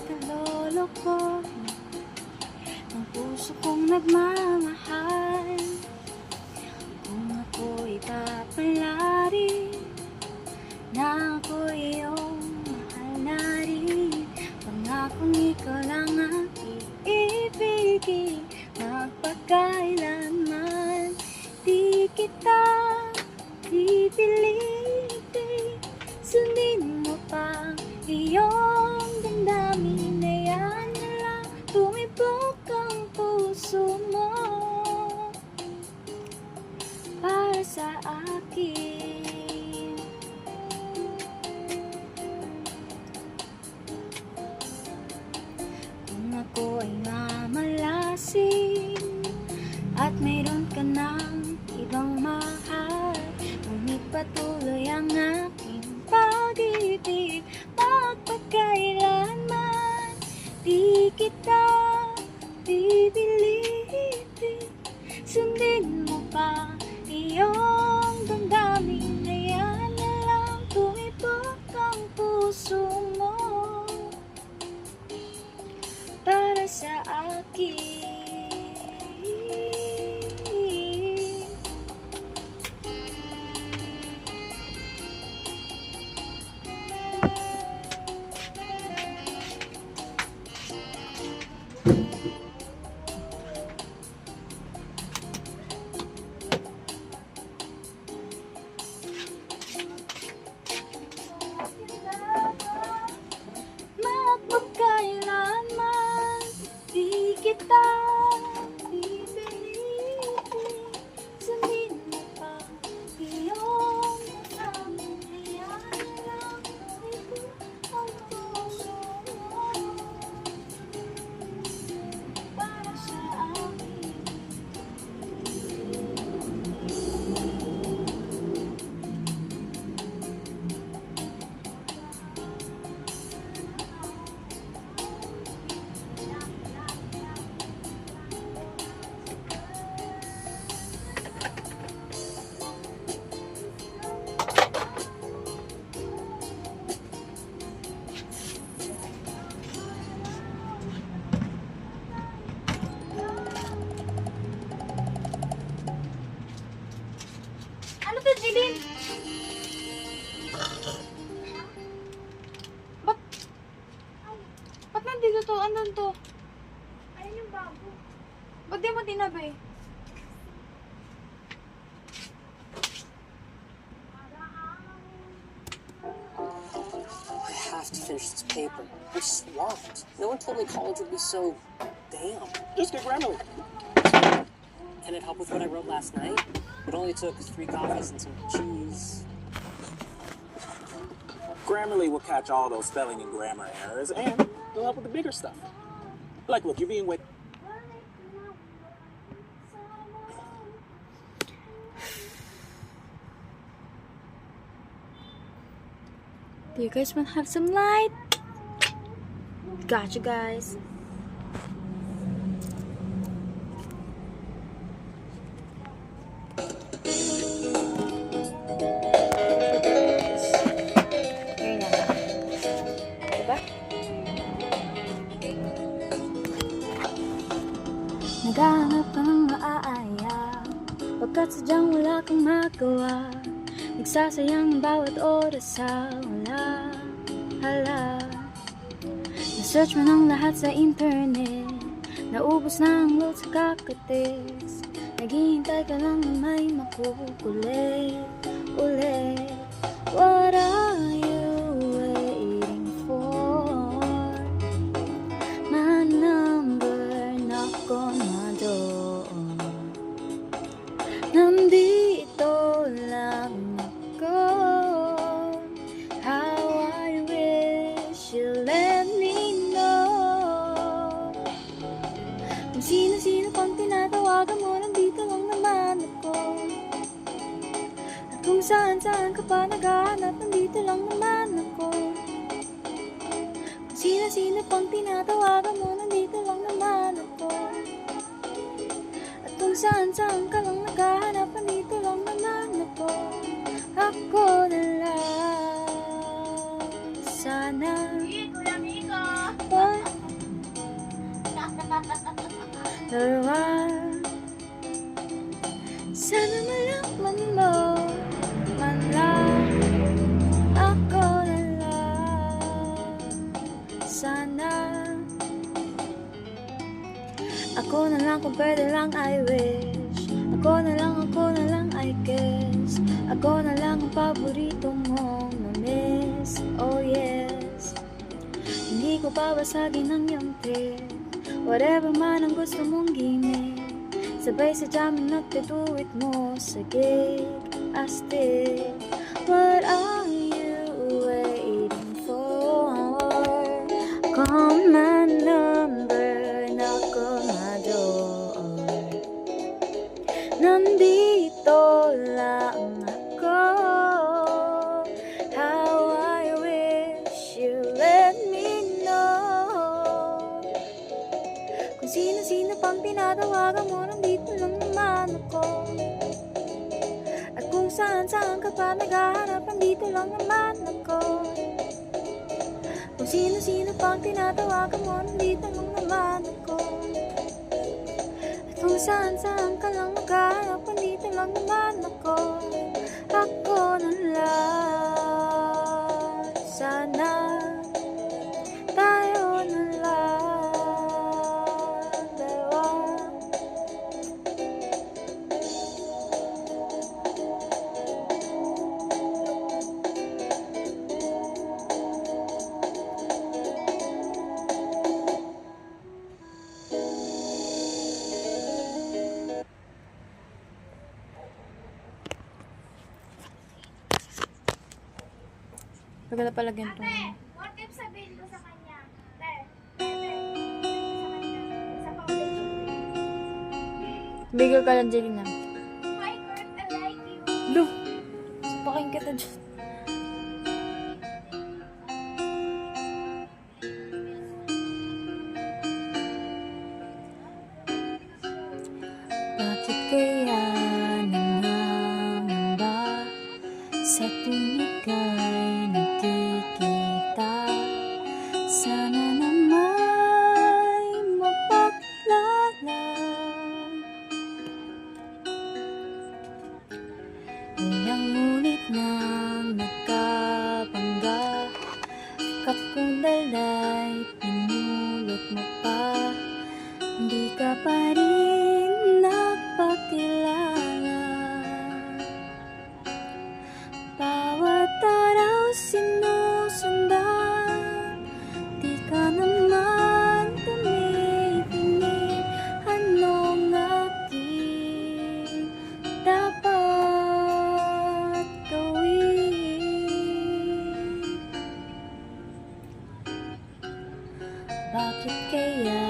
kaloloko ng puso kong nagmamahal. Kung ako'y papalari na ako iyong mahal na rin, pangakong ikaw lang ang iibigin magpakailanman. Di kita pipilitin, sundin mo pa iyong damdamin na yan na lang tumibok ang puso mo para sa akin. Kung ako ay mamalasin at mayroon ka ng ibang mahal, ngunit patuloy ang aking pag-ibig magpakailanman. Di kita pipilitin, sundin mo pa iyong damdamin na yan na lang tumibok ang puso mo para sa akin. Magpakailanman di kita pipilitin, sundin mo pa iyong damdamin na yan na lang tumibok ang puso mo para sa akin. Ano to, Jilin? Ba't nandito to? Andun to? Ayun yung bago. Ba't di mo tinabi? I have to finish this paper. I'm swamped. No one told me college would be so damn. Just get Grammarly. Can it help with what I wrote last night? It only took 3 coffees and some cheese. Grammarly will catch all those spelling and grammar errors, and it'll help with the bigger stuff. Like, look, you're being with. Do you guys want to have some light? Got you guys. Here na. Diba? Naghahanap ka ng maaaya, pagkat sadyang wala kang magawa. Nagsasayang bawat oras sa wala hala. Na-search mo ng lahat sa internet, naubos na ang load sa kakates. Naghihintay ka lang na may makukulit ulit. What are you waiting for? My number, knock on my door. Nandito lang ako. How I wish you let me know. Kung sino-sino pang tinatawagan mo, nandito lang naman ako. At kung saan-saan ka pa naghahanap, nandito lang naman ako. Kung sino-sino pang tinatawagan mo, nandito lang naman ako. At kung saan-saan ka lang naghahanap, nandito lang naman ako. Ako na lang sana. Kuya Miko! Ba dalawa. Sana malaman mo man lang, ako na lang. Sana ako na lang kung pwede lang, I wish. Ako na lang, I guess. Ako na lang ang paborito mong na-miss. Oh yes, hindi ko babasagin ang iyong trip. Whatever man ang gusto mong gimmick, sabay sa jamming nagtutuwid mo sa gig. Astig, what are you waiting for? Call my number, knock on my door. Nandito lang ako. How I wish you let me know. Kung sino-sino pang tinatawagan mo, nandito lang naman ako. At kung saan-saan ka pa naghahanap, nandito lang naman ako. Kung sino-sino pang tinatawagan mo, nandito lang naman ako. At kung saan-saan ka lang naghahanap, nandito lang naman ako. Ako na lang. Sana tayo na lang dalawa. Pagkala palagyan to. What if sabihin ko sa kanya? Te, sa kanya, sa foundation. Bigger ka lang, Jelina. Hi, Kurt, I like you. Lo! Sapakin kita dyan. Bakit kaya nangangamba sa tuwing ika'y nagkikita? Sana naman mapakilala. Ilang ngunit nang nagkabangga, kapundalay pinulot mo pa. Hindi ka pa rin nagpakilala. Bawat araw sinusundan, di ka naman tumitingin. Anong aking dapat gawin? Bakit kaya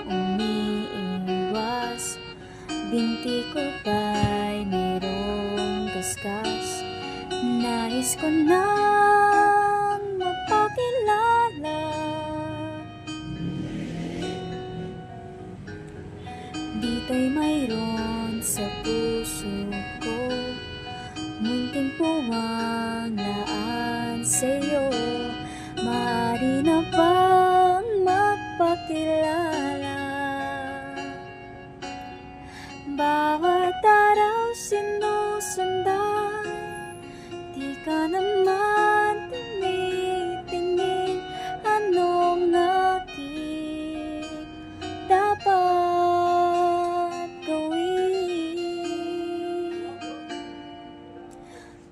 umiiwas? Binti ko ba'y mayroong kaskas? Nais ko nang mapakilala. Dito'y mayroon sa puso ko, munting puwang laan sa'yo. Maaari na bang mapakilala? Bawat araw sinusundan, di ka naman tumitingin. Anong aking dapat gawin?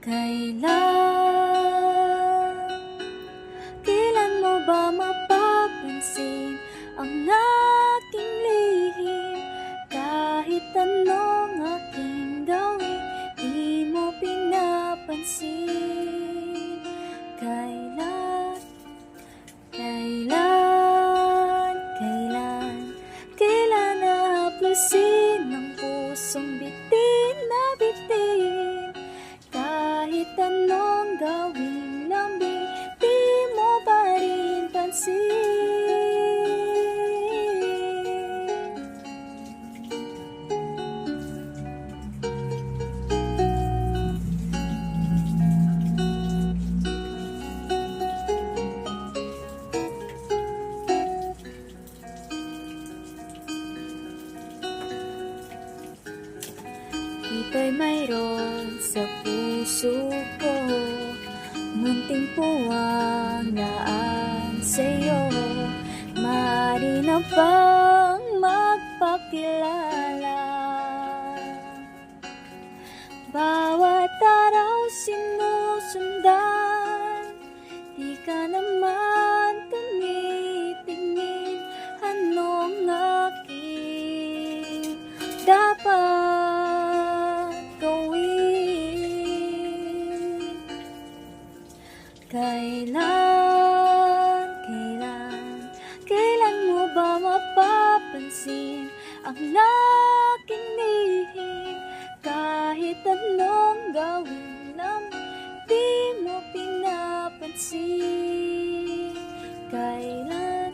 Kailan ika'y mayroon sa puso ko. Munting puwang laan sa'yo, maaari na bang magpakilala? Bawat araw sinusundan, di ka naman tumitingin. Anong aking dapat gawin? Kailan mo ba mapapansin ang aking lihim? Kahit anong gawin lang, di mo pinapansin. Kailan